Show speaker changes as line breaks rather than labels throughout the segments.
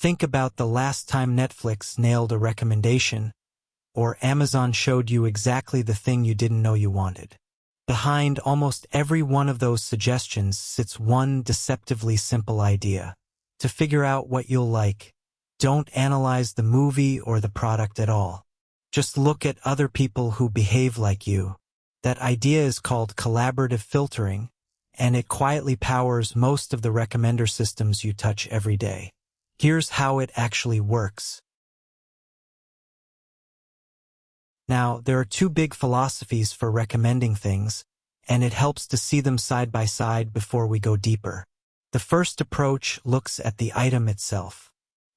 Think about the last time Netflix nailed a recommendation, or Amazon showed you exactly the thing you didn't know you wanted. Behind almost every one of those suggestions sits one deceptively simple idea: to figure out what you'll like. Don't analyze the movie or the product at all. Just look at other people who behave like you. That idea is called collaborative filtering, and it quietly powers most of the recommender systems you touch every day. Here's how it actually works. Now, there are two big philosophies for recommending things, and it helps to see them side by side before we go deeper. The first approach looks at the item itself.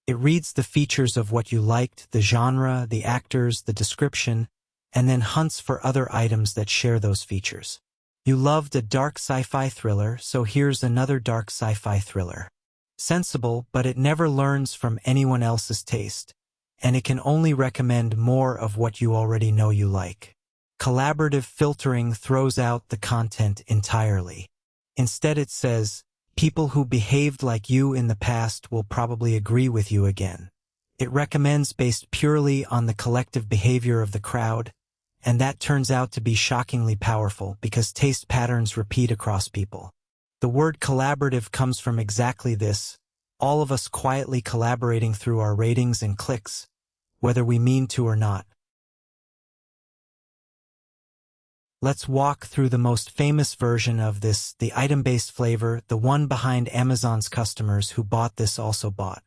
It reads the features of what you liked, the genre, the actors, the description, and then hunts for other items that share those features. You loved a dark sci-fi thriller, so here's another dark sci-fi thriller. Sensible, but it never learns from anyone else's taste, and it can only recommend more of what you already know you like. Collaborative filtering throws out the content entirely. Instead it says, people who behaved like you in the past will probably agree with you again. It recommends based purely on the collective behavior of the crowd, and that turns out to be shockingly powerful because taste patterns repeat across people. The word collaborative comes from exactly this: all of us quietly collaborating through our ratings and clicks, whether we mean to or not. Let's walk through the most famous version of this, the item-based flavor, the one behind Amazon's customers who bought this also bought.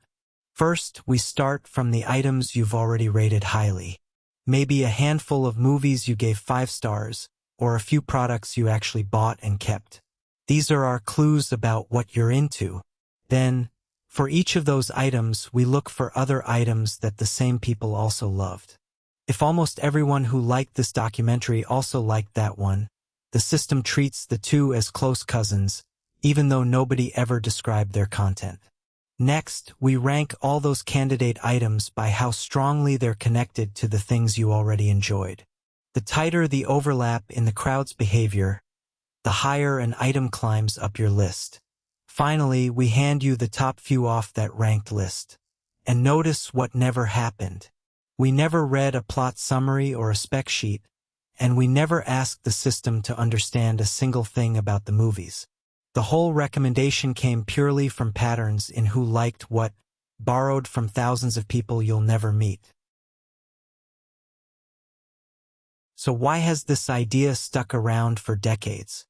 First, we start from the items you've already rated highly. Maybe a handful of movies you gave 5 stars, or a few products you actually bought and kept. These are our clues about what you're into. Then, for each of those items, we look for other items that the same people also loved. If almost everyone who liked this documentary also liked that one, the system treats the two as close cousins, even though nobody ever described their content. Next, we rank all those candidate items by how strongly they're connected to the things you already enjoyed. The tighter the overlap in the crowd's behavior, the higher an item climbs up your list. Finally, we hand you the top few off that ranked list. And notice what never happened. We never read a plot summary or a spec sheet, and we never asked the system to understand a single thing about the movies. The whole recommendation came purely from patterns in who liked what, borrowed from thousands of people you'll never meet. So why has this idea stuck around for decades?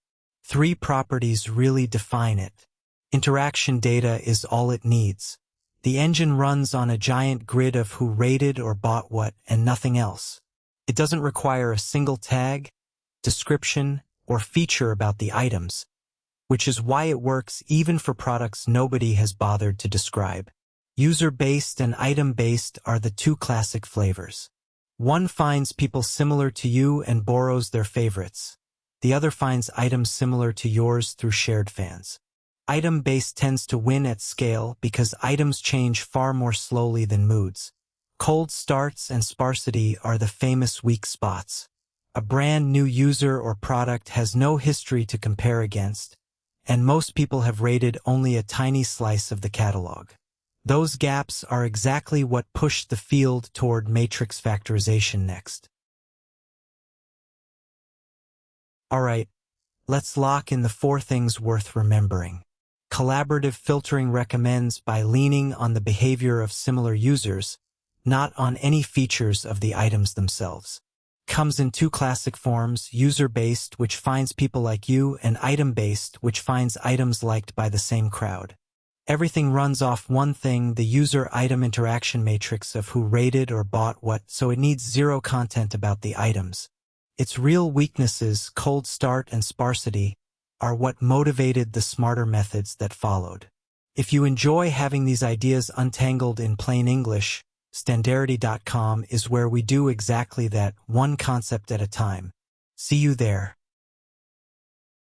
3 properties really define it. Interaction data is all it needs. The engine runs on a giant grid of who rated or bought what and nothing else. It doesn't require a single tag, description, or feature about the items, which is why it works even for products nobody has bothered to describe. User-based and item-based are the 2 classic flavors. One finds people similar to you and borrows their favorites. The other finds items similar to yours through shared fans. Item-based tends to win at scale because items change far more slowly than moods. Cold starts and sparsity are the famous weak spots. A brand new user or product has no history to compare against, and most people have rated only a tiny slice of the catalog. Those gaps are exactly what pushed the field toward matrix factorization next. Alright, let's lock in the 4 things worth remembering. Collaborative filtering recommends by leaning on the behavior of similar users, not on any features of the items themselves. Comes in 2 classic forms: user-based, which finds people like you, and item-based, which finds items liked by the same crowd. Everything runs off one thing, the user-item interaction matrix of who rated or bought what, so it needs 0 content about the items. Its real weaknesses, cold start and sparsity, are what motivated the smarter methods that followed. If you enjoy having these ideas untangled in plain English, Standarity.com is where we do exactly that, one concept at a time. See you there.